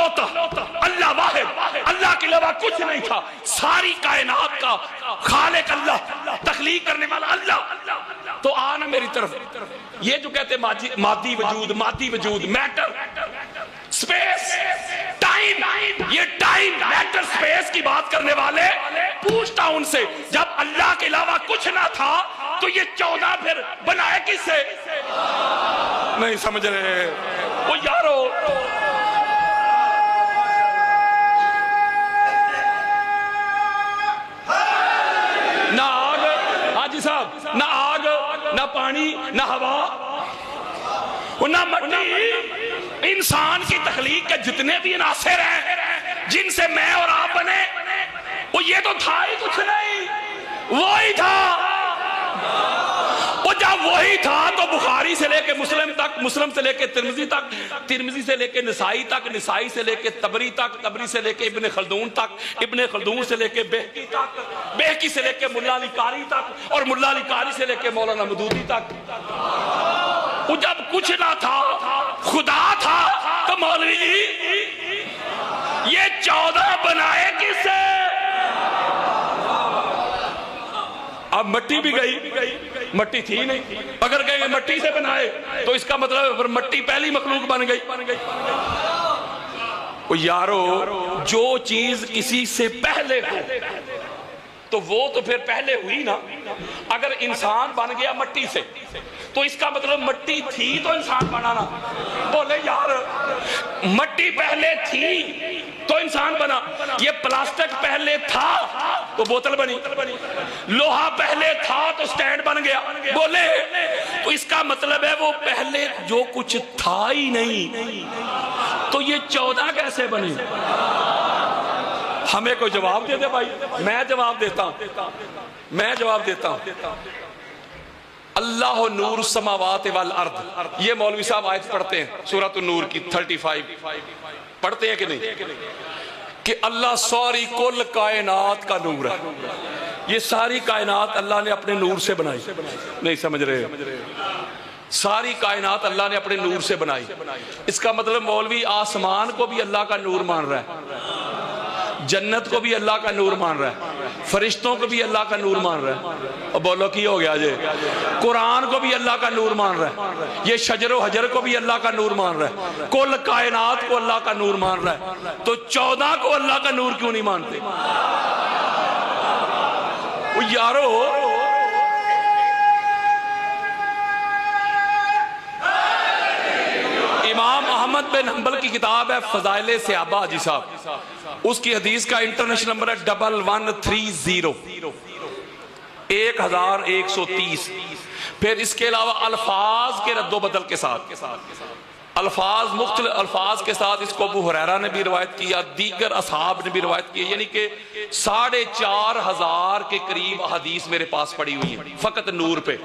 اکلوتا اللہ واحد، اللہ کے علاوہ کچھ نہیں تھا، ساری کائنات کا خالق اللہ، تخلیق کرنے والا اللہ۔ تو آنا میری طرف، یہ جو کہتے مادی وجود، مادی وجود، میٹر، سپیس، ٹائم، یہ ٹائم میٹر سپیس کی بات کرنے والے، پوچھتا ان سے جب اللہ کے علاوہ کچھ نہ تھا تو یہ 14 پھر بنائے کس سے؟ نہیں سمجھ رہے وہ یارو۔ نہ آگ، حاجی صاحب، نہ آگ، نہ پانی، نہ ہوا، نہ مٹی، انسان کی تخلیق کے جتنے بھی عناصر ہیں جن سے میں اور آپ بنے، وہ یہ تو تھا ہی کچھ نہیں، وہی تھا۔ وہ جب وہی تھا تو بخاری سے لے کے مسلم تک، مسلم سے لے کے ترمذی تک، ترمذی سے لے کے نسائی تک، نسائی سے لے کے تبری تک، تبری سے لے کے ابن خلدون تک، ابن خلدون سے لے کے بہقی تک، بہقی سے لے کے ملا علی قاری تک، اور ملا علی قاری سے لے کے مولانا مودودی تک۔ وہ جب کچھ نہ تھا خدا تھا تو مولوی جی یہ 14 بنائے کس سے؟ اب مٹی بھی گئی، مٹی تھی نہیں، اگر کہیں گے مٹی سے بنائے تو اس کا مطلب ہے مٹی پہلی مخلوق بن گئی۔ یارو جو چیز کسی سے پہلے ہو تو وہ تو پھر پہلے ہوئی نا۔ اگر انسان بن گیا مٹی سے تو اس کا مطلب مٹی تھی تو انسان بنا نا۔ بولے یار مٹی پہلے تھی تو انسان بنا، یہ پلاسٹک پہلے تھا تو بوتل بنی، لوہا پہلے تھا تو سٹینڈ بن گیا۔ بولے تو اس کا مطلب ہے وہ پہلے جو کچھ تھا ہی نہیں تو یہ 14 کیسے بنے؟ ہمیں کوئی جواب دے دے بھائی۔ میں جواب دیتا ہوں۔ اللہ نور السماوات والارض، یہ مولوی صاحب آیت پڑھتے ہیں سورۃ النور کی 35 پڑھتے ہیں کہ نہیں، کہ اللہ ساری کل کائنات کا نور ہے۔ یہ ساری کائنات اللہ نے اپنے نور سے بنائی، نہیں سمجھ رہے؟ ساری کائنات اللہ نے اپنے نور سے بنائی۔ اس کا مطلب مولوی آسمان کو بھی اللہ کا نور مان رہا ہے، جنت کو بھی اللہ کا نور مان رہا ہے، فرشتوں کو بھی اللہ کا نور مان رہا ہے۔ اور بولو کی ہو گیا جی؟ قرآن کو بھی اللہ کا نور مان رہا ہے، یہ شجر و حجر کو بھی اللہ کا نور مان رہا ہے، کل کائنات کو اللہ کا نور مان رہا ہے، تو 14 کو اللہ کا نور کیوں نہیں مانتے؟ وہ یارو امام احمد بن حنبل کی کتاب ہے فضائل صحابہ حاجی صاحب، اس کی حدیث کا انٹرنیشنل نمبر ہے 1130 1130۔ پھر اس کے علاوہ الفاظ کے رد و بدل کے ساتھ، الفاظ مختلف الفاظ کے ساتھ اس کو ابو ہریرہ نے بھی روایت کیا، دیگر اصحاب نے بھی روایت کی، یعنی کہ 4500 کے قریب حدیث میرے پاس پڑی ہوئی ہیں فقط نور پہ۔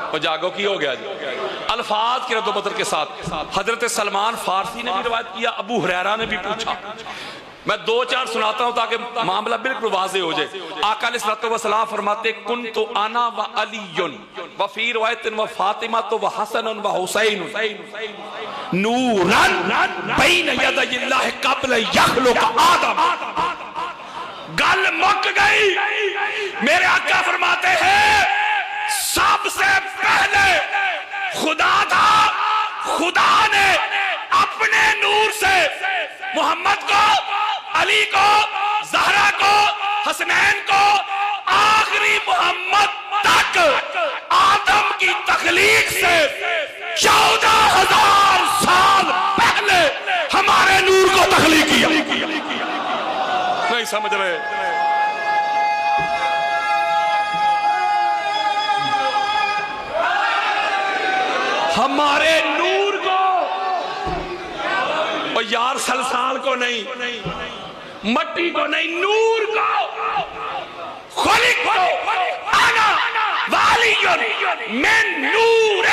اور جاگو کی ہو گیا جی؟ الفاظ کے رد و بدل کے ساتھ۔ حضرت سلمان فارسی نے بھی روایت کیا، ابو ہریرہ نے بھی پوچھا۔ میں 2-4 سناتا ہوں تاکہ معاملہ بالکل واضح ہو جائے۔ آقا علیہ الصلوۃ والسلام فرماتے کنت انا و علی وفی روایت و فاطمہ و حسن و حسین نورا بین یدی اللہ قبل یخلق آدم۔ گل مک گئی۔ میرے آقا فرماتے ہیں سب سے پہلے خدا تھا، خدا نے اپنے نور سے محمد کو، علی کو، زہرا کو، حسنین کو، آخری محمد تک آدم کی تخلیق سے 14,000 سال پہلے ہمارے نور کو تخلیق کیا۔ نہیں سمجھ رہے؟ ہمارے نور کو، اور یار سلسال کو نہیں، مٹی کو نہیں، نور کو، خلق کو انا والی من نور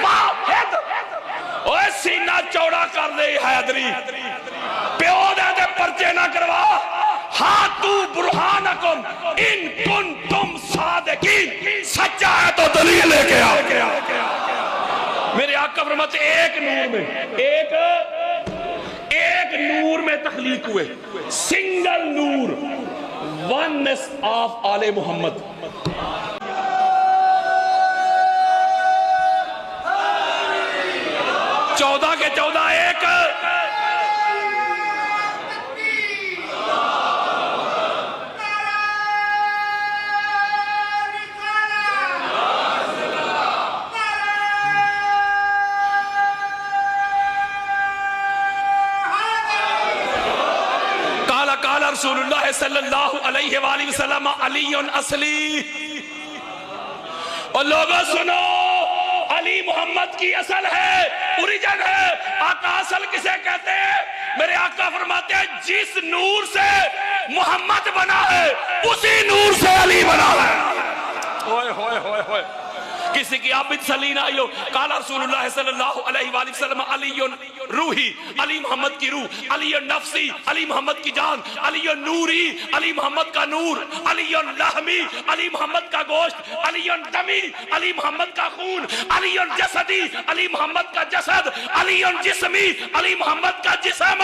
واحد۔ اوہ سینہ چوڑا کر دے حیدری، پیو دے پرچے نہ کروا۔ ہاتھو برہانکم ان کنتم صادقین، سچا ہے تو دلیل لے کے آ۔ میرے آقا فرماتے ایک نور میں، تخلیق ہوئے. سنگل نور, ونس آف آل محمد. چودہ کے چودہ ایک. رسول اللہ صلی اللہ علیہ وآلہ وسلم علی اصلی. اور لوگوں سنو, علی محمد کی اصل ہے, اوریجن ہے. آقا اصل کسے کہتے ہیں؟ میرے آقا فرماتے ہیں جس نور سے محمد بنا ہے اسی نور سے علی بنا ہے. ہوئے ہوئے ہوئے ہوئے, کسی کی عابد سلین آئی ہو. قال رسول اللہ صلی اللہ علیہ وآلہ وسلم علی روحی, علی محمد کی روح, علی نفسی, علی محمد کی جان, علی نوری, علی محمد کا نور, علی لحمی, علی محمد کا گوشت, علی دمی, علی محمد کا خون, علی جسدی, علی محمد کا جسد, علی جسمی, علی محمد کا جسم.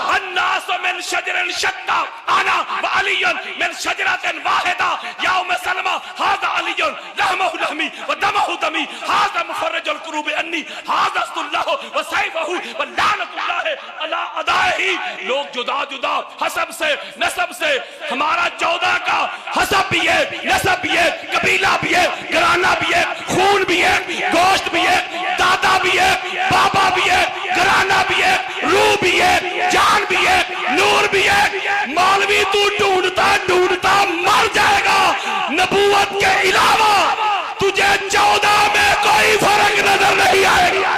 الناس من شجر شتى انا وعلي من شجرة واحدة يا ام سلمى هذا علي لحمه لحمي ودمه دمي هذا مفرج الكروب عني هذا است الله وسيفه ولعنة الله على اعدائه. لوگ جدا جدا حسب سے نسب سے, ہمارا 14 کا حسب بھی ہے, نسب بھی ہے, قبیلہ بھی ہے, گھرانہ بھی ہے, خون بھی ہے, گوشت بھی ہے, دادا بھی ہے, بابا بھی ہے, گھرانہ بھی ہے, روح بھی ہے, جان بھی ہے, نور بھی ہے. مولوی تو ڈھونڈتا ڈھونڈتا مر جائے گا. نبوت کے علاوہ تجھے 14 میں کوئی فرق نظر نہیں آئے گا.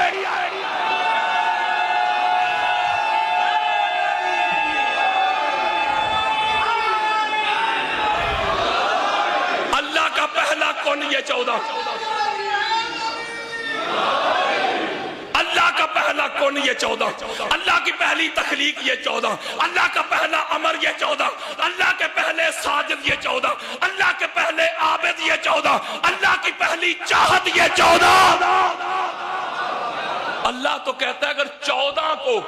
اللہ کا پہلا کون یہ 14, اللہ کا پہلا کون یہ 14, اللہ کی پہلی تخلیق یہ 14, اللہ کا پہلا امر یہ 14, اللہ کے پہلے ساجد یہ 14, اللہ کے پہلے عابد یہ 14, اللہ کی پہلی چاہت یہ 14. اللہ تو کہتا ہے اگر 14 کو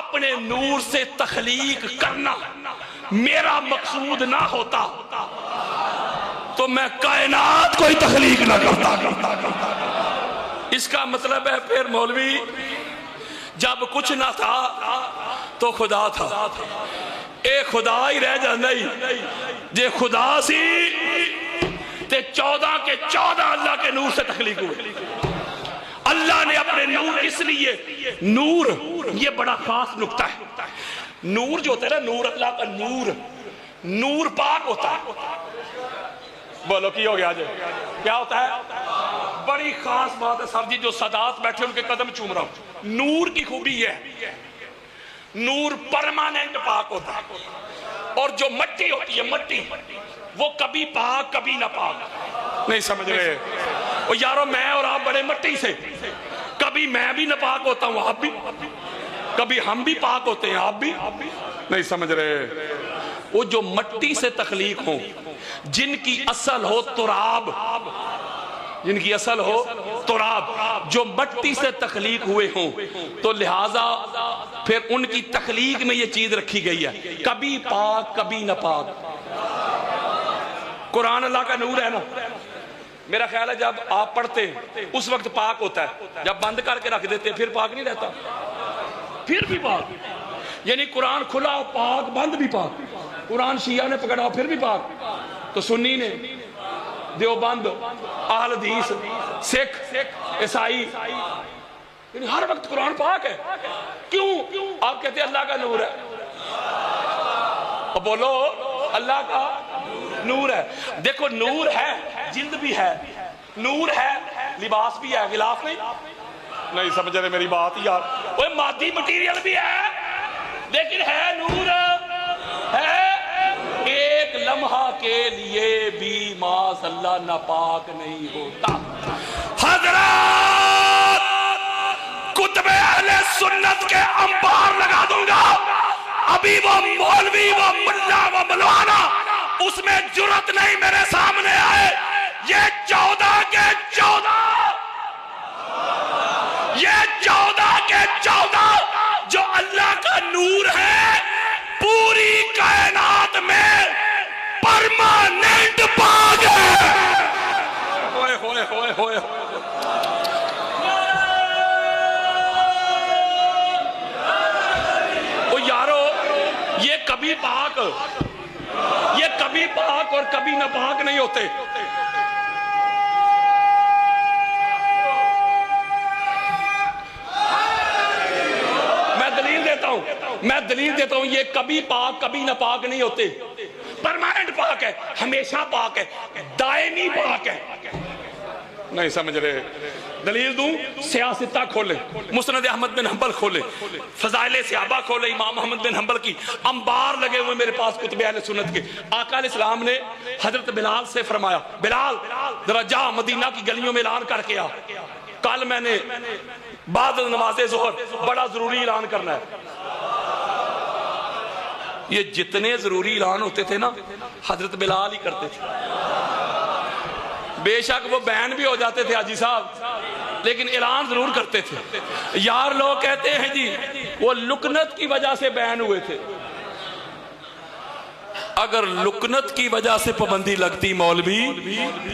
اپنے نور سے تخلیق کرنا میرا مقصود نہ ہوتا تو میں کائنات کوئی تخلیق نہ کرتا. اس کا مطلب ہے پھر مولوی جب کچھ نہ تھا تو خدا تھا. اے خدا ہی رہ جانا ہی جے خدا سی تے 14 کے 14 اللہ کے نور سے تخلیق ہوئے. اللہ نے اپنے نور, اس لیے نور یہ بڑا خاص نقطہ ہے. نور جو ہوتا ہے نا, نور اللہ کا نور, نور پاک ہوتا ہے. بولو کی ہو گیا جو کیا ہوتا ہے؟ بڑی خاص بات ہے سر جی, جو سادات بیٹھے ان کے قدم چوم رہا ہوں. نور کی خوبی ہے نور پرماننٹ پاک ہوتا ہے. اور جو مٹی ہوتی ہے مٹی وہ کبھی پاک کبھی نہ پاک. نہیں سمجھ رہے وہ یارو, میں اور آپ بڑے مٹی سے, کبھی میں بھی نہ پاک ہوتا ہوں آپ بھی, کبھی ہم بھی پاک ہوتے ہیں آپ بھی. نہیں سمجھ رہے وہ جو مٹی سے تخلیق ہوں, جن کی اصل ہو تراب, جن کی اصل ہو تراب, جو مٹی سے تخلیق ہوئے ہوں, تو لہٰذا پھر ان کی تخلیق میں یہ چیز رکھی گئی ہے کبھی پاک کبھی نہ پاک. قرآن اللہ کا نور ہے نا, میرا خیال ہے جب آپ پڑھتے ہیں اس وقت پاک ہوتا ہے, جب بند کر کے رکھ دیتے ہیں پھر پاک نہیں رہتا, پھر بھی پاک. یعنی قرآن کھلا پاک, بند بھی پاک. قرآن شیعہ نے پکڑا پھر بھی پاک, تو سنی نے, دیوبند, اہل حدیث, سکھ, عیسائی, یعنی ہر وقت قرآن پاک ہے. کیوں؟ آپ کہتے ہیں اللہ کا نور ہے. اور بولو اللہ کا نور ہے. دیکھو نور ہے, جلد بھی ہے, نور ہے, لباس بھی ہے, غلاف نہیں سمجھ رہے میری بات یار. وہ مادی مٹیریل بھی ہے لیکن ہے نور ہے. ایک لمحہ کے لیے بھی معاذ اللہ ناپاک نہیں ہوتا. حضرات کتب اہل سنت کے انبار لگا دوں گا, ابھی وہ مولوی وہ ملا وہ ملوانا اس میں جرت نہیں میرے سامنے آئے. یہ 14 کے 14, یہ 14 کے 14 جو اللہ کا نور کبھی پاک، یہ کبھی پاک اور کبھی ناپاک نہیں ہوتے. میں دلیل دیتا ہوں یہ کبھی پاک کبھی ناپاک نہیں ہوتے، پرماننٹ پاک ہے، ہمیشہ پاک ہے، دائمی پاک ہے. نہیں سمجھ رہے؟ دلیل دوں؟ سیاستہ کھولیں، مسند احمد بن حنبل کھولیں، فضائل صحابہ کھولیں، امام احمد بن حنبل کی انبار لگے ہوئے میرے پاس کتب اہل سنت کے. آقا علیہ السلام نے حضرت بلال سے فرمایا، بلال ذرا جا مدینہ کی گلیوں میں اعلان کر کے آ، کل میں نے بعد نماز ظہر بڑا ضروری اعلان کرنا ہے. یہ جتنے ضروری اعلان ہوتے تھے نا حضرت بلال ہی کرتے تھے. بے شک وہ بین بھی ہو جاتے تھے حاجی صاحب، لیکن اعلان ضرور کرتے تھے. یار لوگ کہتے ہیں جی وہ لکنت کی وجہ سے بین ہوئے تھے. اگر لکنت کی وجہ سے پابندی لگتی مولوی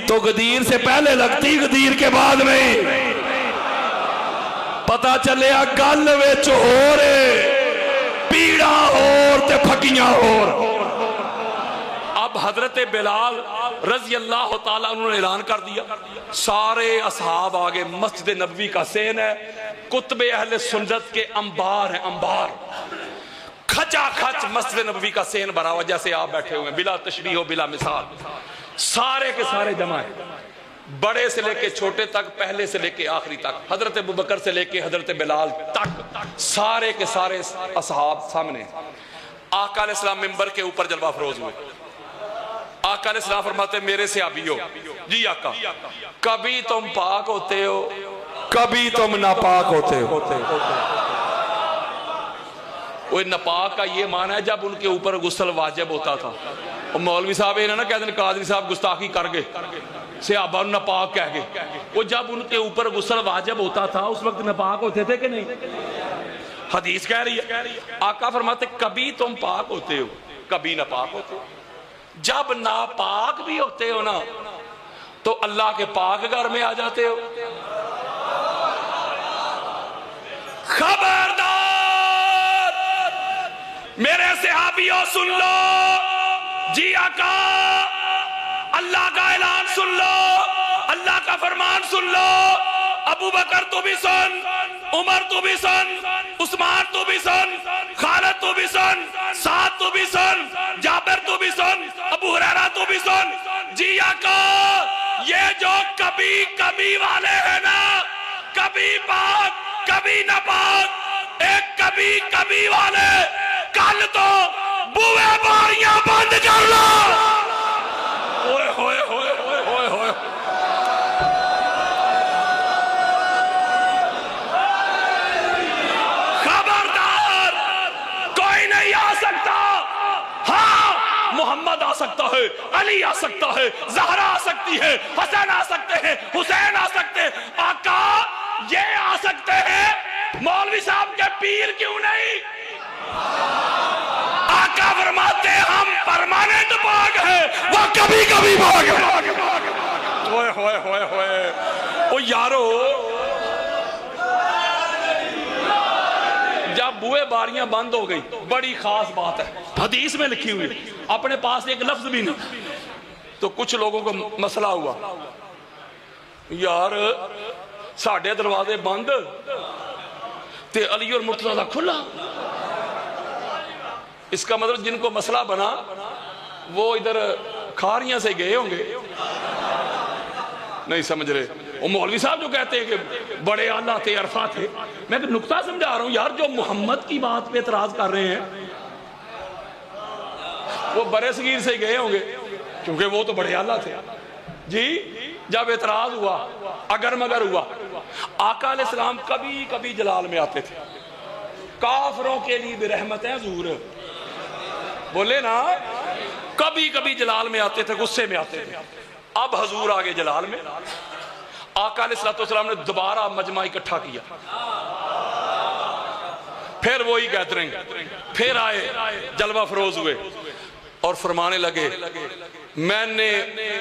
تو غدیر سے پہلے لگتی، غدیر کے بعد میں پتا چلے گل وچ ہو رہے پیڑا اور تے پھکیاں اور. اب حضرت بلال رضی اللہ تعالیٰ انہوں نے اعلان کر دیا، سارے اصحاب آگے. مسجد نبوی کا سین ہے، کتب اہل سنت کے انبار ہیں، انبار کھچا کھچ مسجد نبوی کا سین بھرا ہوا جیسے آپ بیٹھے ہوئے ہیں، بلا تشبیہ و بلا مثال. سارے کے سارے جمع ہیں، بڑے سے لے کے چھوٹے تک، پہلے سے لے کے آخری تک، حضرت ابوبکر سے لے کے حضرت بلال تک، سارے کے سارے اصحاب سامنے. آقا علیہ السلام منبر کے اوپر جلوہ افروز ہوئے. آقا علیہ السلام فرماتے ہیں میرے صحابی ہو، جی آقا، کبھی تم پاک ہوتے ہو کبھی تم ناپاک ہوتے ہو. وہ ناپاک کا یہ معنی ہے جب ان کے اوپر غسل واجب ہوتا تھا. مولوی صاحب یہ نہ کہتے ہیں قادری صاحب گستاخی کر گئے، صحابہ ناپاک کہہ گئے. وہ جب ان کے اوپر غسل واجب ہوتا تھا اس وقت ناپاک ہوتے تھے کہ نہیں؟ حدیث کہہ رہی ہے. آقا فرماتے کبھی تم پاک ہوتے ہو کبھی ناپاک ہوتے ہو. جب ناپاک بھی ہوتے ہو نا تو اللہ کے پاک گھر میں آ جاتے ہو. خبردار میرے صحابیوں سن لو، جی آقا اللہ کا اعلان سن لو، اللہ کا فرمان سن لو. ابو بکر تو بھی سن، عمر تو بھی سن، عثمان تو بھی سن، خالد تو بھی سن، سعد تو بھی سن، جابر تو بھی سن، ابو ہریرہ تو بھی سن. جی آقا یہ جو کبھی کبھی والے ہیں نا، کبھی پاک کبھی ناپاک، ایک کبھی کبھی والے، کل تو بوئے باریاں بند کر لو. ہوئے ہوئے ہوئے ہوئے ہوئے ہوئے. خبردار کوئی نہیں آ سکتا. ہاں محمد آ سکتا ہے، علی آ سکتا ہے، زہرا آ سکتی ہے، حسن آ سکتے ہیں، حسین آ سکتے ہیں. آقا یہ آ سکتے ہیں، مولوی صاحب کے پیر کیوں نہیں؟ آقا فرماتے ہم پرماننٹ پاک ہیں، وہ کبھی کبھی پاک ہیں. ہوئے ہوئے ہوئے ہوئے. او یارو جب بوئے باریاں بند ہو گئی، بڑی خاص بات ہے، حدیث میں لکھی ہوئی، اپنے پاس ایک لفظ بھی نہیں. تو کچھ لوگوں کو مسئلہ ہوا، یار ساڑھے دروازے بند تے علی اور مرتضیٰ کھلا. اس کا مطلب جن کو مسئلہ بنا وہ ادھر کھاریاں سے گئے ہوں گے. نہیں سمجھ رہے؟ وہ مولوی صاحب جو کہتے ہیں کہ بڑے اعلیٰ تھے، عرفہ تھے، میں تو نکتہ سمجھا رہا ہوں یار. جو محمد کی بات پہ اعتراض کر رہے ہیں وہ برے صغیر سے گئے ہوں گے کیونکہ وہ تو بڑے اعلیٰ تھے. جی جب اعتراض ہوا، اگر مگر ہوا، آقا علیہ السلام کبھی کبھی جلال میں آتے تھے. کافروں کے لیے بھی رحمت ہے حضور، بولے نا، کبھی کبھی جلال میں آتے تھے، غصے میں آتے تھے. اب حضور آگے جلال میں. آقا علیہ السلام نے دوبارہ مجمع اکٹھا کیا، پھر وہی گیدرنگ، پھر آئے جلوہ فروز ہوئے اور فرمانے لگے میں نے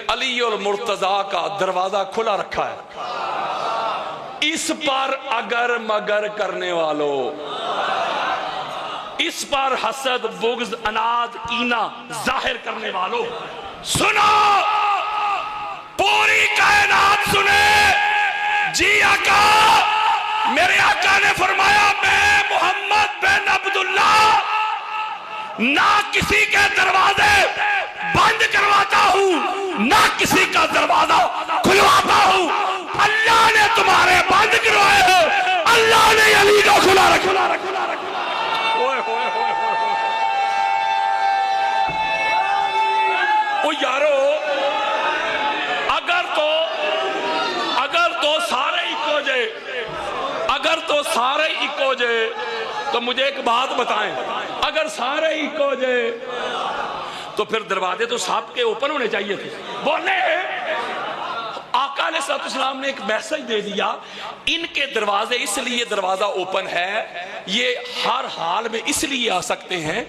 علی اور مرتضیٰ کا دروازہ کھلا رکھا ہے، اس پر اگر مگر کرنے والوں اس پر حسد بغض اناد کینہ ظاہر کرنے والوں سنو، پوری کائنات سنے، جی آقا میرے آقا نے فرمایا میں محمد بن عبداللہ نہ کسی کے دروازے بند کرواتا ہوں نہ کسی کا دروازہ کھلواتا ہوں، اللہ نے تمہارے بند کروائے ہیں، اللہ نے علی کو کھلا رکھا۔ او یارو اگر تو سارے اکو جے، اگر تو سارے اکو جے تو مجھے ایک بات بتائیں، اگر سارے اکو جے تو پھر دروازے تو سب کے اوپن ہونے چاہیے تھے۔ بولے آقا علیہ السلام نے ایک میسج دے دیا، ان کے دروازے اس لیے دروازہ اوپن ہے، یہ ہر حال میں اس لیے آ سکتے ہیں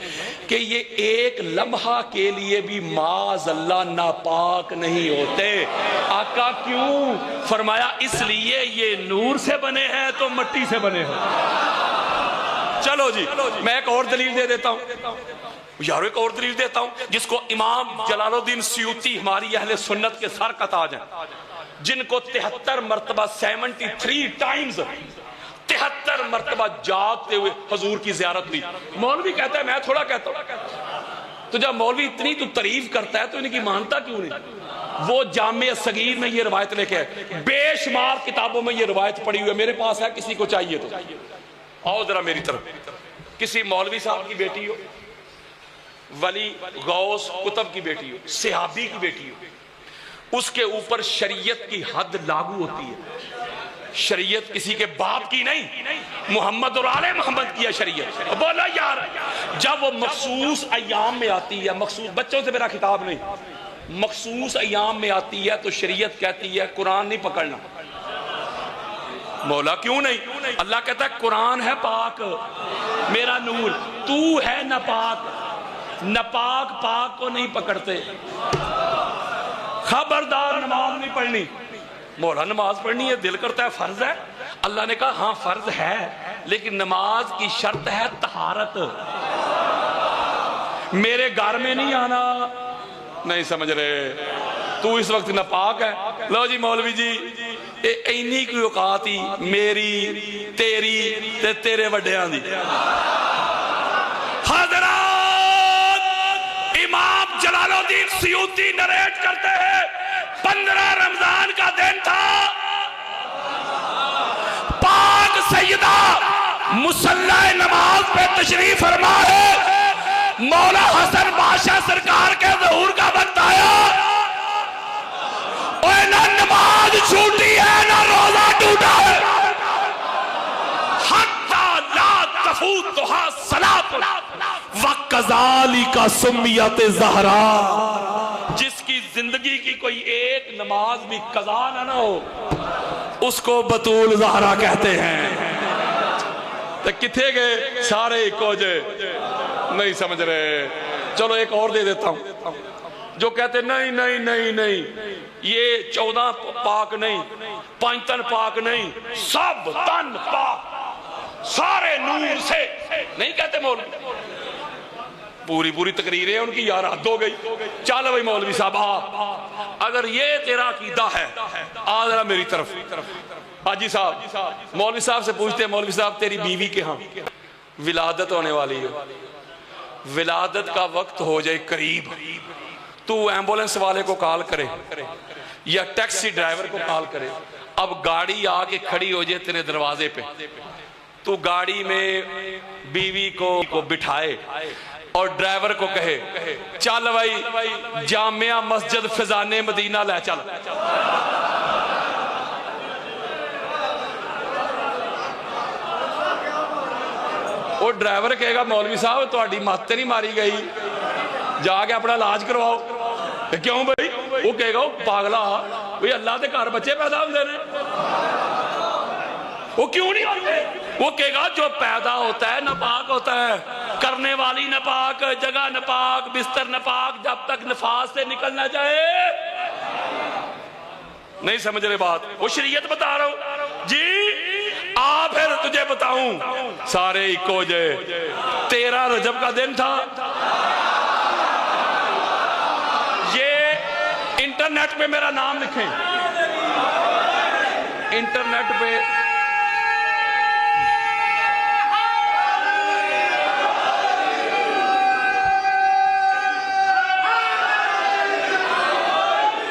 کہ یہ ایک لمحہ کے لیے بھی معاذ اللہ ناپاک نہیں ہوتے۔ آقا کیوں؟ فرمایا اس لیے یہ نور سے بنے ہیں تو مٹی سے بنے ہیں۔ چلو جی میں ایک اور دلیل دے دیتا ہوں، یارو ایک اور دلیل دیتا ہوں جس کو امام جلال الدین سیوطی ہماری اہل سنت کے سر کا تاج ہیں، جن کو 73 مرتبہ 73 ٹائمز 73 مرتبہ جاگتے ہوئے حضور کی زیارت لی۔ مولوی کہتا ہے میں تھوڑا کہتا ہوں، تو جب مولوی اتنی تو تعریف کرتا ہے تو ان کی مانتا کیوں نہیں؟ وہ جامع صغیر میں یہ روایت لے کے ہے، بے شمار کتابوں میں یہ روایت پڑی ہوئی ہے، میرے پاس ہے، کسی کو چاہیے تو آؤ ذرا میری طرف۔ کسی مولوی صاحب کی بیٹی ہو، ولی غوث کتب کی بیٹی ہو، صحابی کی بیٹی ہو، اس کے اوپر شریعت کی حد لاگو ہوتی ہے، شریعت کسی کے باپ کی نہیں، محمد اور آل محمد کی ہے شریعت۔ بولا یار جب وہ مخصوص ایام میں آتی ہے، مخصوص بچوں سے میرا خطاب نہیں، مخصوص ایام میں آتی ہے تو شریعت کہتی ہے قرآن نہیں پکڑنا۔ مولا کیوں نہیں؟ اللہ کہتا ہے قرآن ہے پاک میرا نور، تو ہے ناپاک، ناپاک پاک کو نہیں پکڑتے، خبردار نماز نہیں پڑھنی۔ مولا نماز پڑھنی ہے، دل کرتا ہے فرض ہے، اللہ نے کہا ہاں فرض ہے لیکن نماز کی شرط ہے طہارت، میرے گھر میں نہیں آنا۔ نہیں سمجھ رہے؟ تو اس وقت ناپاک ہے۔ لو جی مولوی جی اینی کی اوقات ہی میری تیری تے تیرے وڈیاں دی۔ حضرات امام جلال الدین سیوطی نریٹ کرتے ہیں 15 رمضان کا دن تھا، پاک سیدہ مصلی نماز پہ تشریف فرما ہے، مولا حسن بادشاہ سرکار کے ظہور کا وقت آیا، اور نہ نماز چھوٹی ہے نہ روزہ ٹوٹا ہے، حتی لا تفوتھا صلاۃ وَكَذَلِكَ سُمِّيَتْ زَہْرَا، جس کی زندگی کی کوئی ایک نماز بھی قضا نہ ہو اس کو بطول زہرا کہتے ہیں۔ تو کتھے گئے سارے ایکو جے؟ نہیں سمجھ رہے؟ چلو ایک اور دے دیتا ہوں، جو کہتے نہیں نہیں نہیں نہیں یہ 14 پاک نہیں، 5 تن پاک نہیں، سب تن پاک، سارے نور سے نہیں کہتے مولوی۔ پوری تقریریں ان کی یار حد ہو گئی۔ چل بھائی مولوی صاحب اگر یہ تیرا عقیدہ ہے آ ذرا میری طرف۔ حاجی صاحب مولوی صاحب سے پوچھتے ہیں، مولوی صاحب تیری بیوی کے ہاں ولادت ہونے والی ہے، ولادت کا وقت ہو جائے قریب، تو ایمبولنس والے کو کال کرے یا ٹیکسی ڈرائیور کو کال کرے، اب گاڑی آ کے کھڑی ہو جائے تیرے دروازے پہ، تو گاڑی میں بیوی کو بٹھائے اور ڈرائیور کو کہے چل بھائی جامعہ مسجد فضان مدینہ لے چل۔ وہ ڈرائیور کہے گا مولوی صاحب تہاڈی مت نہیں ماری گئی، جا کے اپنا علاج کرواؤ۔ کیوں بھائی؟ وہ کہے گا پاگلا بھائی اللہ دے گھر بچے پیدا ہوتے ہیں، وہ کیوں نہیں ہوتے؟ وہ کہے گا جو پیدا ہوتا ہے ناپاک ہوتا ہے، کرنے والی ناپاک، جگہ ناپاک، بستر ناپاک، جب تک نفاس سے نکل نہ جائے۔ نہیں سمجھ رہے بات؟ وہ شریعت بتا رہا ہوں جی۔ آ پھر تجھے بتاؤں سارے اکو جے 13 رجب کا دن تھا. یہ انٹرنیٹ پہ میرا نام لکھیں, انٹرنیٹ پہ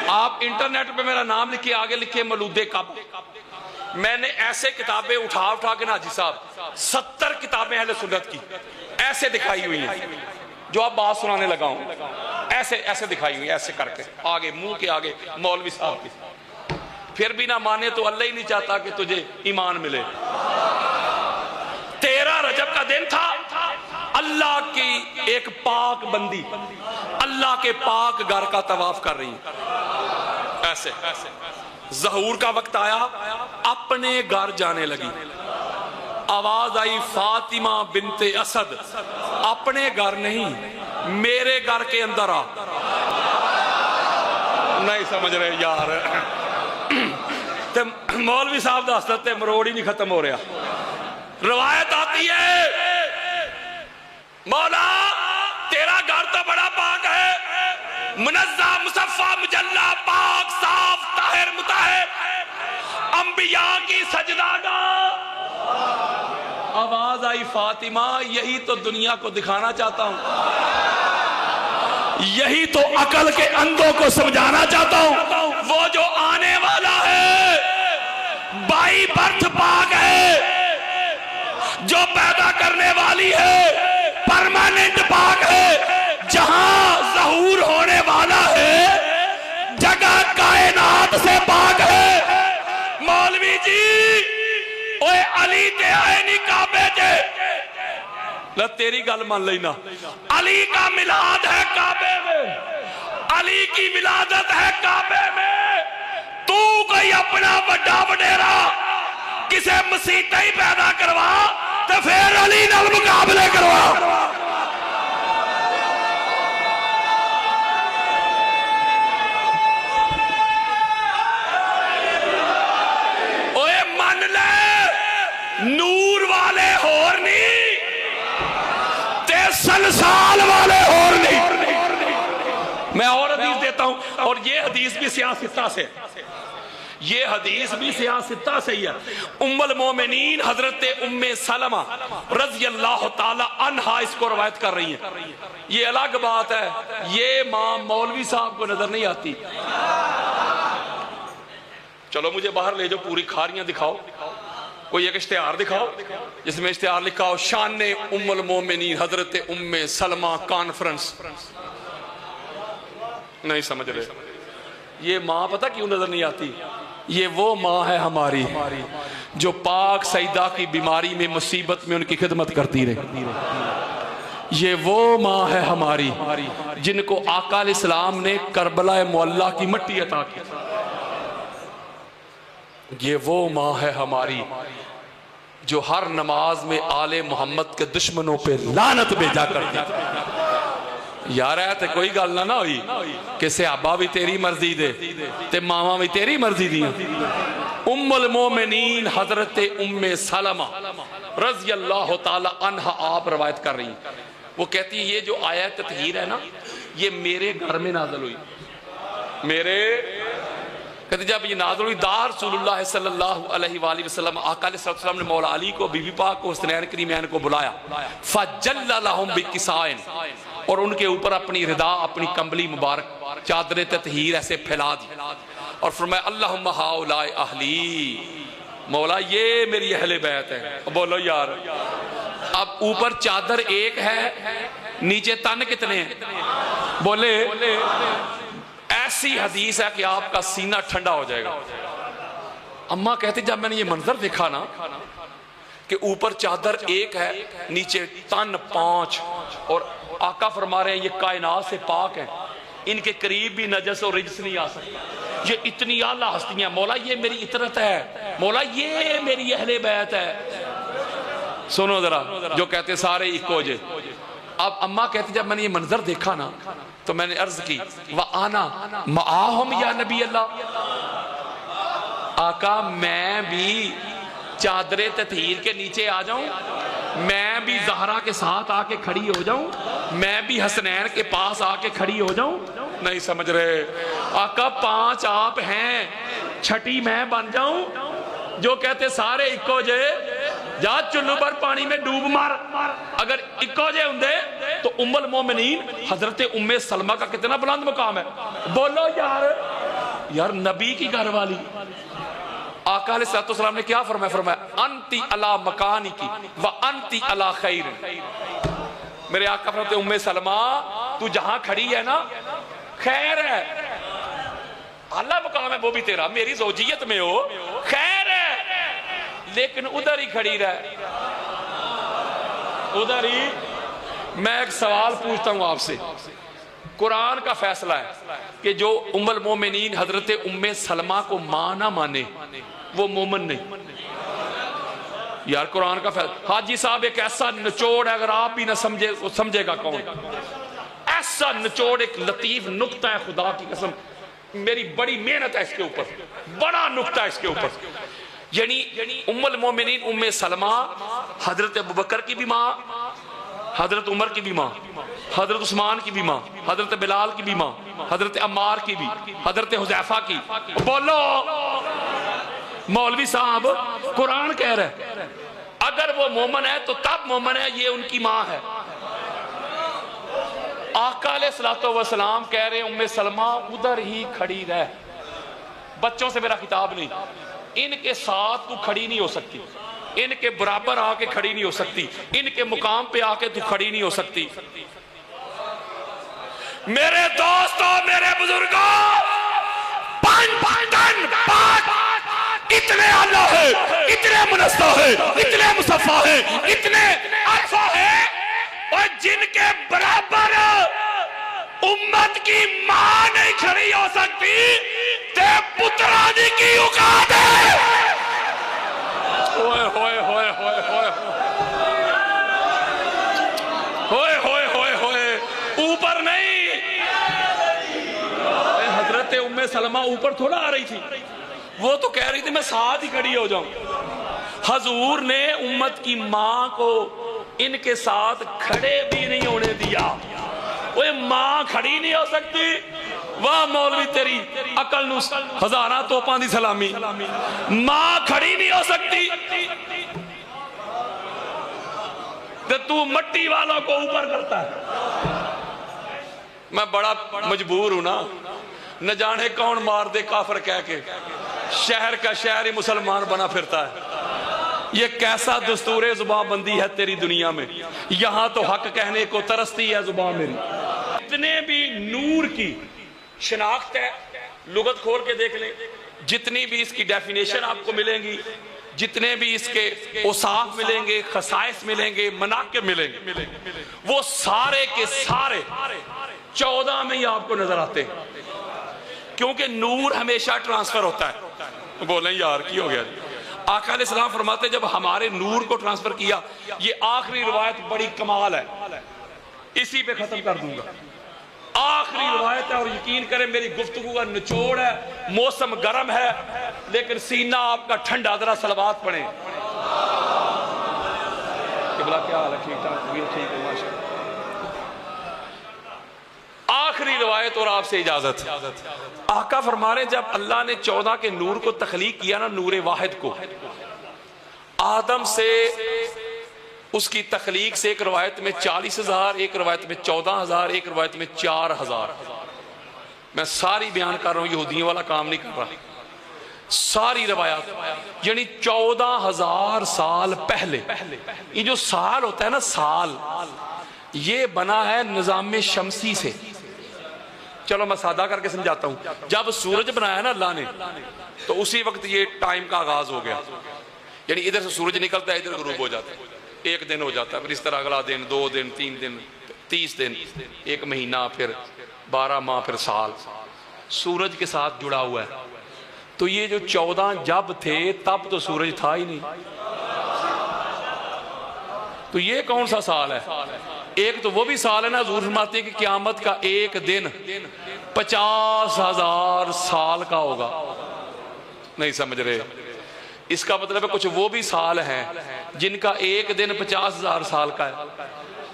آپ انٹرنیٹ پہ میرا نام لکھیں, آگے لکھیں مولود کعبہ. میں نے ایسے کتابیں اٹھا کے نا حاجی صاحب 70 کتابیں اہل سنت کی ایسے دکھائی ہوئی ہیں, جو آپ بات سنانے لگا ہوں, ایسے دکھائی ہوئی, ایسے کر کے آگے منہ کے آگے مولوی صاحب کی. پھر بھی نہ مانے تو اللہ ہی نہیں چاہتا کہ تجھے ایمان ملے. 13 رجب کا دن تھا, اللہ کی ایک پاک بندی اللہ کے پاک گھر کا طواف کر رہی ایسے. ظہور کا وقت آیا, اپنے گھر جانے لگی, آواز آئی فاطمہ بنت اسد, اپنے گھر نہیں میرے گھر کے اندر آ. نہیں سمجھ رہے یار, مولوی صاحب دا حسرت مروڑ ہی نہیں ختم ہو رہا. روایت آتی ہے مولا تیرا گھر تو بڑا پاک ہے, منزہ مصفہ مجلہ پاک صاف طاہر مطہر, انبیاء کی سجدہ گاہ. آواز آئی فاطمہ یہی تو دنیا کو دکھانا چاہتا ہوں, یہی تو عقل کے اندھوں کو سمجھانا چاہتا ہوں. وہ جو آنے والا ہے بائی برتھ پاک ہے, جو پیدا کرنے والی ہے پرماننٹ پاک ہے, جہاں ظہور ہونے والا ہے جگہ کائنات سے پاک ہے. مولوی جی اوے علی تے آئے نہیں کعبے جے, لہ تیری گل مان لینا, علی کا میلاد ہے کعبے میں, علی کی ولادت ہے کعبے میں. تو کوئی اپنا بڑا وڈیرا کسے مسیطہ ہی پیدا کروا تو پھر علی نال مقابلے کروا. اوے من لے نور والے ہور نہیں تے سلسال والے ہور نہیں. میں اور حدیث دیتا ہوں, اور یہ حدیث بھی سیاستہ سے, یہ حدیث بھی سیاستہ سے ہی ہے. ام المومنین حضرت ام سلمہ رضی اللہ تعالی عنہا اس کو روایت کر رہی ہیں. یہ الگ بات ہے, یہ ماں مولوی صاحب کو نظر نہیں آتی. چلو مجھے باہر لے جاؤ, پوری کھاریاں دکھاؤ, کوئی ایک اشتہار دکھاؤ جس میں اشتہار لکھا ہو شان ام المومنین حضرت ام سلمہ کانفرنس. نہیں سمجھ رہے, یہ ماں پتہ کیوں نظر نہیں آتی؟ یہ وہ ماں ہے ہماری جو پاک سیدہ کی بیماری میں مصیبت میں ان کی خدمت کرتی رہے. یہ وہ ماں ہے ہماری جن کو آقا علیہ السلام نے کربلا معلیٰ کی مٹی عطا کی. یہ وہ ماں ہے ہماری جو ہر نماز میں آل محمد کے دشمنوں پہ لعنت بھیجا کرتی. یار ہے تے کوئی گل نہ ہوئی کہ صحابہ بھی تیری مرضی دے تے ماما بھی تیری مرضی دی. ام المومنین حضرت ام سلمہ رضی اللہ تعالی عنہ آپ روایت کر رہی ہیں. وہ کہتی ہیں یہ جو آیت تطہیر ہے نا, یہ میرے گھر میں نازل ہوئی. کہتے جب یہ نازل ہوئی دار رسول اللہ صلی اللہ علیہ وآلہ وسلم, آقا علیہ السلام نے مولا علی کو بی بی پاک کو حسنین کریمین کو بلایا. فَجَلَّ لَهُمْ بِكِسَائِن, اور ان کے اوپر اپنی ردا اپنی کمبلی مبارک چادر تطہیر ایسے پھیلا دی اور فرمایا اللہم ہاؤلاء اہلی, مولا یہ میری اہل بیت ہے. بولو یار, اب اوپر چادر ایک ہے, نیچے تن کتنے ہیں؟ بولے ایسی حدیث ہے کہ آپ کا سینہ ٹھنڈا ہو جائے گا. اماں کہتے جب میں نے یہ منظر دیکھا نا کہ اوپر چادر ایک ہے نیچے تن 5, اور آقا فرما رہے ہیں یہ کائنات سے پاک ہیں, ان کے قریب بھی نجس اور رجس نہیں آ سکتا, یہ اتنی اعلیٰ ہستیاں, مولا یہ میری اطرت ہے, مولا یہ میری اہل بیت ہے. سنو ذرا, جو کہتے سارے اکو جے. اب اماں کہتے جب میں نے یہ منظر دیکھا نا تو میں نے عرض کی وَآنَا مَعَاهُمْ یا نبی اللہ, آقا میں بھی چادر تطہیر کے نیچے آ جاؤں، میں بھی زہرا کے ساتھ آ کے کھڑی ہو جاؤں، میں بھی حسنین کے پاس آ کے کھڑی ہو جاؤں؟ نہیں سمجھ رہے۔ آقا 5 آپ ہیں، چھٹی میں بن جاؤں؟ جو کہتے سارے اکو جے، جا چلو پر پانی میں ڈوب مار۔ اگر اکو جے ہوں دے تو ام المومنین حضرت ام سلمہ کا کتنا بلند مقام ہے؟ بولو یار نبی کی گھر والی۔ آقا علیہ السلام نے کیا فرمایا؟ انتی علی مکانی کی و انتی علی خیر۔ میرے آقا فرماتے ام سلمہ تو جہاں کھڑی ہے نا خیر ہے، اللہ مقام ہے وہ بھی تیرا، میری زوجیت میں ہو خیر ہے، لیکن ادھر ہی کھڑی رہ، ادھر ہی۔ میں ایک سوال پوچھتا ہوں آپ سے، قرآن کا فیصلہ ہے کہ جو ام المومنین حضرت ام سلمہ کو ماں نہ مانے وہ مومن نہیں۔ یار قرآن کا فیصلہ، حاجی صاحب ایک ایسا نچوڑ ہے، اگر آپ بھی نہ سمجھے وہ سمجھے گا کون؟ ایسا نچوڑ، ایک لطیف نکتہ ہے، خدا کی قسم میری بڑی محنت ہے اس کے اوپر، بڑا نکتہ ہے اس کے اوپر۔ یعنی ام المومنین ام سلمہ حضرت ابوبکر کی بھی ماں، حضرت عمر کی بھی ماں، حضرت عثمان کی بھی ماں، حضرت بلال کی بھی ماں، حضرت عمار کی بھی، حضرت حذیفہ کی۔ بولو مولوی صاحب قرآن کہہ رہے اگر وہ مومن ہے تو تب مومن ہے، یہ ان کی ماں ہے۔ آقا علیہ السلام کہہ رہے ام سلمہ ادھر ہی کھڑی رہ، بچوں سے میرا خطاب نہیں، ان کے ساتھ تو کھڑی نہیں ہو سکتی، ان کے برابر آ کے کھڑی نہیں ہو سکتی، ان کے مقام پہ آ کے تو کھڑی نہیں ہو سکتی۔ میرے دوستوں، میرے بزرگوں، اتنے اللہ ہے، اتنے منصہ ہے، اتنے مصفہ ہے، اتنے عرفہ ہے، اور جن کے برابر امت کی ماں نہیں کھڑی ہو سکتی، تے پترانی کی اوقات ہے۔ ہوئے ہوئے ہوئے ہوئے ہوئے ہوئے ہوئے ہوئے ہوئے اوپر نہیں، حضرت ام سلمہ اوپر تھوڑا آ رہی تھی، وہ تو کہہ رہی تھی میں ساتھ ہی کھڑی ہو جاؤں۔ حضور نے امت کی ماں کو ان کے ساتھ کھڑے بھی نہیں ہونے دیا۔ وہ ماں کھڑی نہیں ہو سکتی، واہ مولوی تیری عقل نو ہزاراں توپاں دی سلامی، ماں کھڑی نہیں ہو سکتی تو مٹی والوں کو اوپر کرتا ہے۔ میں بڑا مجبور ہوں نا، نہ جانے کون مار دے کافر کہہ کے، شہر کا شہر ہی مسلمان بنا پھرتا ہے۔ یہ کیسا دستور زبان بندی ہے تیری دنیا میں، یہاں تو حق کہنے کو ترستی ہے زبان میری۔ جتنے بھی نور کی شناخت ہے لغت کھول کے دیکھ لیں، جتنی بھی اس کی ڈیفینیشن آپ کو ملیں گی، جتنے بھی اس کے اوصاف ملیں گے، خصائص ملیں گے، مناقب ملیں گے، وہ سارے کے سارے 14 میں ہی آپ کو نظر آتے ہیں، کیونکہ نور ہمیشہ ٹرانسفر ہوتا ہے۔ بولیں یار کی ہو گیا جی؟ آقا علیہ السلام فرماتے جب ہمارے نور کو ٹرانسفر کیا، یہ آخری روایت بڑی کمال ہے، اسی پہ ختم کر دوں گا۔ آخری روایت ہے اور یقین کریں میری گفتگو کا نچوڑ ہے، موسم گرم ہے لیکن سینہ آپ کا ٹھنڈا، ذرا صلوات پڑھیں۔ قبلہ کیا حال ہے؟ ٹھیک ٹھاک؟ ٹھیک ہے ماشاءاللہ۔ آخری روایت اور آپ سے اجازت۔ آقا فرما رہے جب اللہ نے 14 کے نور کو تخلیق کیا نا، نور واحد کو، آدم سے اس کی تخلیق سے ایک روایت میں 40,000، ایک روایت میں 14,000، ایک روایت میں 4,000۔ میں ساری بیان کر رہا ہوں، یہودیوں والا کام نہیں کر رہا، ساری روایات، یعنی 14,000 سال پہلے۔ یہ جو سال ہوتا ہے نا، سال یہ بنا ہے نظام شمسی سے۔ چلو میں سادہ کر کے سمجھاتا ہوں، جب سورج بنایا نا اللہ نے تو اسی وقت یہ ٹائم کا آغاز ہو گیا، یعنی ادھر سے سورج نکلتا ہے، ادھر غروب ہو جاتا ہے، ایک دن ہو جاتا ہے، پھر اس طرح اگلا دن، 2 دن، 3 دن، 30 دن، ایک مہینہ، پھر 12 ماہ، پھر سال، سورج کے ساتھ جڑا ہوا ہے۔ تو یہ جو 14 جب تھے تب تو سورج تھا ہی نہیں، تو یہ کون سا سال ہے؟ ایک تو وہ بھی سال ہے نا، حضور فرماتے ہیں کہ قیامت کا ایک دن 50,000 سال کا ہوگا۔ نہیں سمجھ رہے؟ اس کا مطلب ہے کچھ وہ بھی سال ہیں جن کا ایک دن 50,000 سال کا ہے.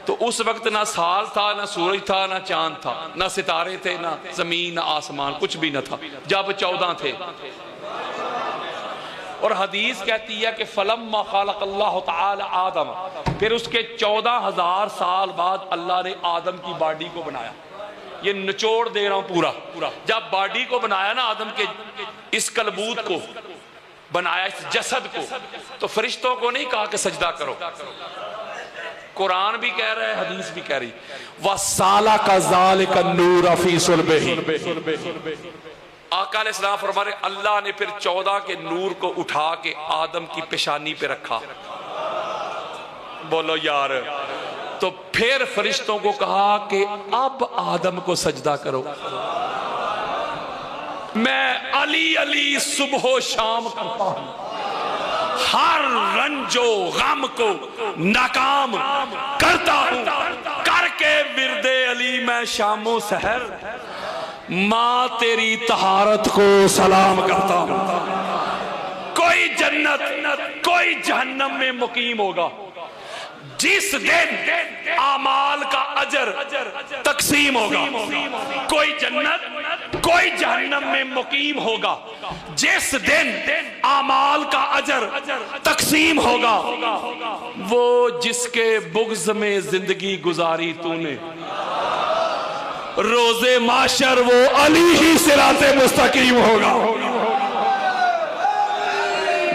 تو اس وقت نہ سال تھا، نہ سورج تھا، نہ چاند تھا، نہ ستارے تھے، نہ زمین، نہ آسمان، کچھ بھی نہ تھا جب 14 تھے. اور حدیث کہتی ہے کہ فلما خلق اللہ تعالی آدم، پھر اس کے 14,000 سال بعد اللہ نے آدم کی باڈی کو بنایا. یہ نچوڑ دے رہا ہوں پورا. جب باڈی کو بنایا نا، آدم کے اس کلبوت کو بنایا، اس جسد کو، تو فرشتوں کو نہیں کہا کہ سجدہ کرو. قرآن بھی کہہ رہا ہے، حدیث بھی کہہ رہی. وَسَالَكَ ذَلِكَ النُّورَ فِي صُلْبِهِ. آقا علیہ السلام فرما رہے اللہ نے پھر 14 کے نور کو اٹھا کے آدم کی پیشانی پہ رکھا. بولو یار. تو پھر فرشتوں کو کہا کہ اب آدم کو سجدہ کرو. میں علی علی صبح و شام کرتا ہوں، ہر رنج و غم کو ناکام کرتا ہوں، کر کے ورد علی میں شام و سحر ماں تیری طہارت کو سلام کرتا ہوں. کوئی جنت کوئی جہنم میں مقیم ہوگا جس دن اعمال کا اجر تقسیم ہوگا. کوئی جنت کوئی جہنم میں مقیم ہوگا جس دن اعمال کا اجر تقسیم ہوگا. وہ جس کے بغض میں زندگی گزاری تو نے، روز معاشر وہ علی ہی صراط مستقیم ہوگا.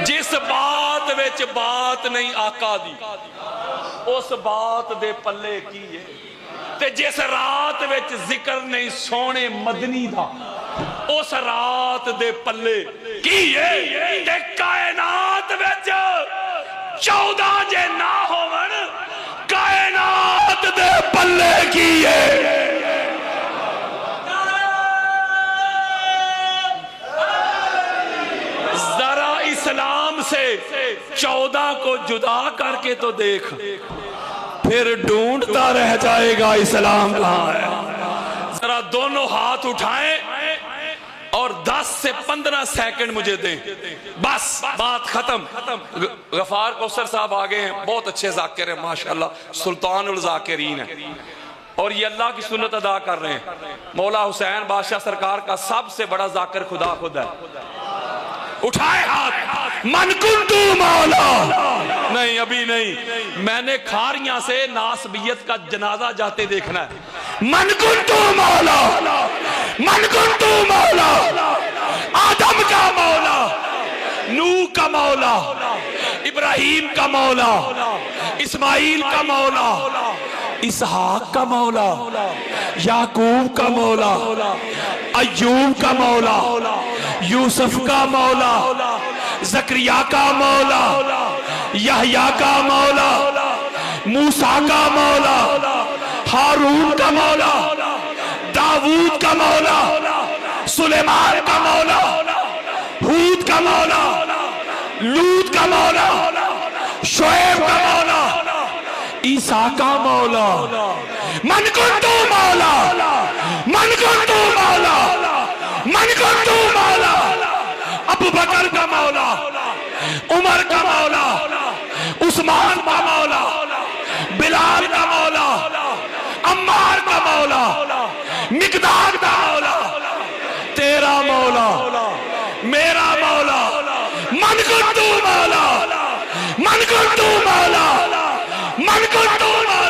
جس بات وچ بات نہیں آقا دی، اس بات دے پلے کی ہے. تے جس رات وچ ذکر نہیں سونے مدنی دا، اس رات دے پلے کی ہے. تے کائنات وچ 14 جے نہ ہون، کائنات دے پلے کی ہے. اسلام سے 14 کو جدا کر کے تو دیکھ، پھر ڈھونڈتا رہ جائے گا اسلام کہاں ہے. ذرا دونوں ہاتھ اٹھائیں اور 10 سے 15 سیکنڈ مجھے دیں، بس بات ختم. غفار کوثر صاحب آگے ہیں، بہت اچھے ذاکر ہیں ماشاءاللہ، سلطان الذاکرین ہیں، اور یہ اللہ کی سنت ادا کر رہے ہیں. مولا حسین بادشاہ سرکار کا سب سے بڑا ذاکر خدا خود ہے. اٹھائے ہاتھ. من کنتو مولا. نہیں ابھی نہیں، میں نے کھاریاں سے ناسبیت کا جنازہ جاتے دیکھنا ہے. من کنتو مولا، من کنتو مولا. آدم کا مولا، نوح کا مولا، ابراہیم کا مولا، اسماعیل کا مولا، اسحاق کا مولا، یعقوب کا مولا، ایوب کا مولا، یوسف کا مولا، زکریا کا مولا، یحییٰ کا مولا، موسیٰ کا مولا، ہارون کا مولا، داؤد کا مولا، سلیمان کا مولا، ہود کا مولا، لوط کا مولا، شعیب کا مولا، عیسیٰ کا مولا. من کنتو مولا، من کنتو مولا، من کنتو مولا. ابو بکر کا مولا، عمر کا مولا، عثمان کا مولا، بلال کا مولا، عمار کا مولا، مقداد کا مولا. تیرا مولا، میرا مولا. من کنتو مولا، من کنتو مولا، من کنتو مولا.